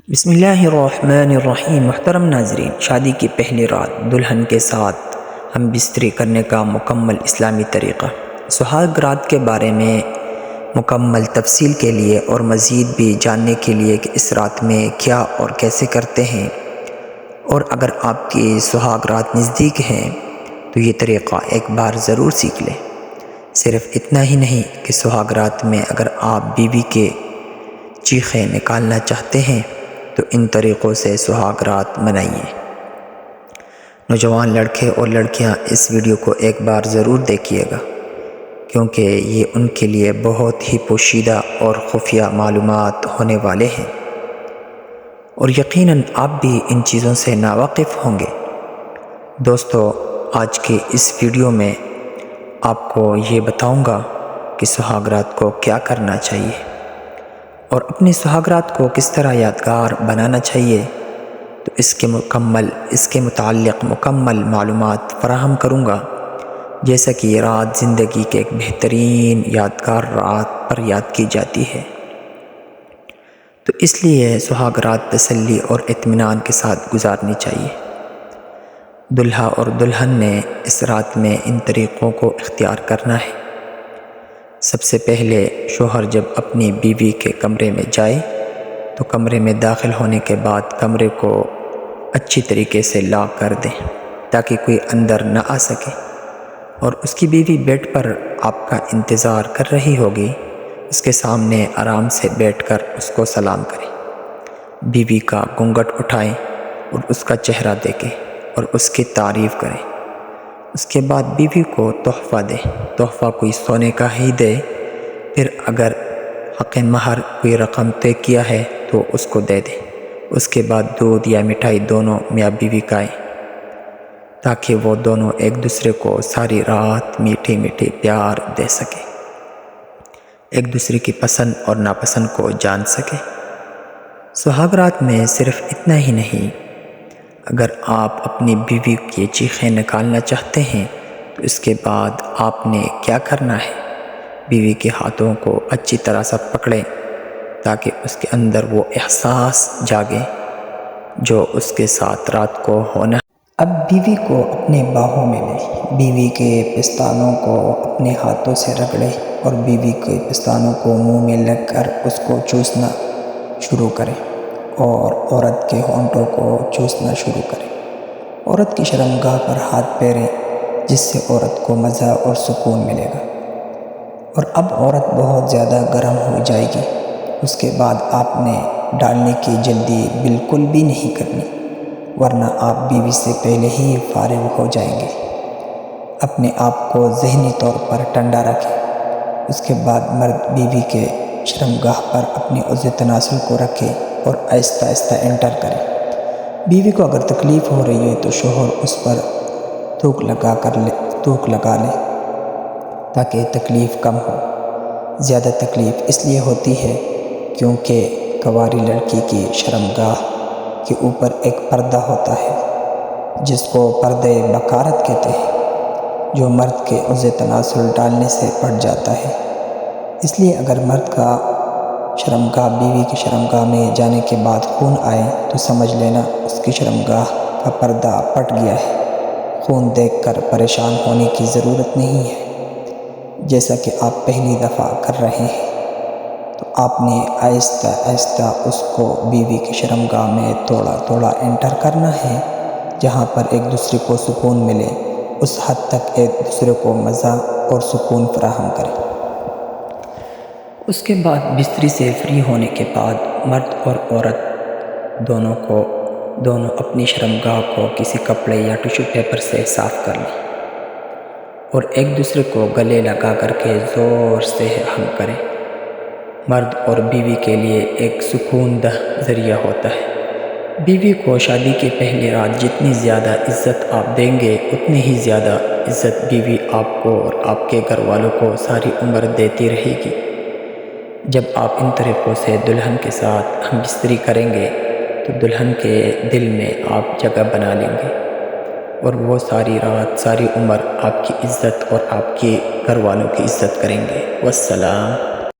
بسم اللہ الرحمن الرحیم۔ محترم ناظرین، شادی کی پہلی رات دلہن کے ساتھ ہم بستری کرنے کا مکمل اسلامی طریقہ۔ سہاگ رات کے بارے میں مکمل تفصیل کے لیے اور مزید بھی جاننے کے لیے کہ اس رات میں کیا اور کیسے کرتے ہیں، اور اگر آپ کی سہاگ رات نزدیک ہیں تو یہ طریقہ ایک بار ضرور سیکھ لیں۔ صرف اتنا ہی نہیں کہ سہاگ رات میں اگر آپ بیوی کے چیخیں نکالنا چاہتے ہیں تو ان طریقوں سے سہاگ رات منائیے۔ نوجوان لڑکے اور لڑکیاں اس ویڈیو کو ایک بار ضرور دیکھیے گا، کیونکہ یہ ان کے لیے بہت ہی پوشیدہ اور خفیہ معلومات ہونے والے ہیں، اور یقیناً آپ بھی ان چیزوں سے ناواقف ہوں گے۔ دوستو، آج کے اس ویڈیو میں آپ کو یہ بتاؤں گا کہ سہاگ رات کو کیا کرنا چاہیے اور اپنی سہاگ رات کو کس طرح یادگار بنانا چاہیے، تو اس کے متعلق مکمل معلومات فراہم کروں گا، جیسا کہ یہ رات زندگی کے ایک بہترین یادگار رات پر یاد کی جاتی ہے۔ تو اس لیے سہاگ رات تسلی اور اطمینان کے ساتھ گزارنی چاہیے۔ دلہا اور دلہن نے اس رات میں ان طریقوں کو اختیار کرنا ہے۔ سب سے پہلے شوہر جب اپنی بیوی کے کمرے میں جائے تو کمرے میں داخل ہونے کے بعد کمرے کو اچھی طریقے سے لاک کر دیں تاکہ کوئی اندر نہ آ سکے، اور اس کی بیوی بیڈ پر آپ کا انتظار کر رہی ہوگی۔ اس کے سامنے آرام سے بیٹھ کر اس کو سلام کریں، بیوی کا گھونگھٹ اٹھائیں اور اس کا چہرہ دیکھیں اور اس کی تعریف کریں۔ اس کے بعد بیوی کو تحفہ دیں۔ تحفہ کوئی سونے کا ہی دے، پھر اگر حق مہر کوئی رقم طے کیا ہے تو اس کو دے دیں۔ اس کے بعد دودھ یا مٹھائی دونوں میاں بیوی کھائیں تاکہ وہ دونوں ایک دوسرے کو ساری رات میٹھی میٹھی پیار دے سکیں، ایک دوسرے کی پسند اور ناپسند کو جان سکیں۔ سہاگ رات میں صرف اتنا ہی نہیں، اگر آپ اپنی بیوی کی چیخیں نکالنا چاہتے ہیں تو اس کے بعد آپ نے کیا کرنا ہے، بیوی کے ہاتھوں کو اچھی طرح سے پکڑیں تاکہ اس کے اندر وہ احساس جاگے جو اس کے ساتھ رات کو ہونا ہے۔ اب بیوی کو اپنے باہوں میں لیں، بیوی کے پستانوں کو اپنے ہاتھوں سے رگڑیں اور بیوی کے پستانوں کو منہ میں لگ کر اس کو چوسنا شروع کریں، اور عورت کے ہونٹوں کو چوسنا شروع کریں۔ عورت کی شرمگاہ پر ہاتھ پھیریں جس سے عورت کو مزہ اور سکون ملے گا، اور اب عورت بہت زیادہ گرم ہو جائے گی۔ اس کے بعد آپ نے ڈالنے کی جلدی بالکل بھی نہیں کرنی، ورنہ آپ بیوی سے پہلے ہی فارغ ہو جائیں گے۔ اپنے آپ کو ذہنی طور پر ٹھنڈا رکھیں۔ اس کے بعد مرد بیوی کے شرمگاہ پر اپنی عضو تناسل کو رکھے اور آہستہ آہستہ انٹر کرے۔ بیوی کو اگر تکلیف ہو رہی ہے تو شوہر اس پر تھوک لگا لے تاکہ تکلیف کم ہو۔ زیادہ تکلیف اس لیے ہوتی ہے کیونکہ کنواری لڑکی کی شرمگاہ کے اوپر ایک پردہ ہوتا ہے جس کو پردہ بکارت کہتے ہیں، جو مرد کے عضو تناسل ڈالنے سے پھٹ جاتا ہے۔ اس لیے اگر مرد کا شرمگاہ بیوی کی شرمگاہ میں جانے کے بعد خون آئے تو سمجھ لینا اس کی شرمگاہ کا پردہ پھٹ گیا ہے۔ خون دیکھ کر پریشان ہونے کی ضرورت نہیں ہے۔ جیسا کہ آپ پہلی دفعہ کر رہے ہیں تو آپ نے آہستہ آہستہ اس کو بیوی کی شرمگاہ میں تھوڑا تھوڑا انٹر کرنا ہے، جہاں پر ایک دوسرے کو سکون ملے اس حد تک ایک دوسرے کو مزہ اور سکون فراہم کریں۔ اس کے بعد بستری سے فری ہونے کے بعد مرد اور عورت دونوں اپنی شرمگاہ کو کسی کپڑے یا ٹیشو پیپر سے صاف کر لیں اور ایک دوسرے کو گلے لگا کر کے زور سے ہم کریں۔ مرد اور بیوی کے لیے ایک سکون دہ ذریعہ ہوتا ہے۔ بیوی کو شادی کی پہلی رات جتنی زیادہ عزت آپ دیں گے اتنی ہی زیادہ عزت بیوی آپ کو اور آپ کے گھر والوں کو ساری عمر دیتی رہے گی۔ جب آپ ان طریقوں سے دلہن کے ساتھ ہم بستری کریں گے تو دلہن کے دل میں آپ جگہ بنا لیں گے، اور وہ ساری رات ساری عمر آپ کی عزت اور آپ کے گھر والوں کی عزت کریں گے۔ والسلام۔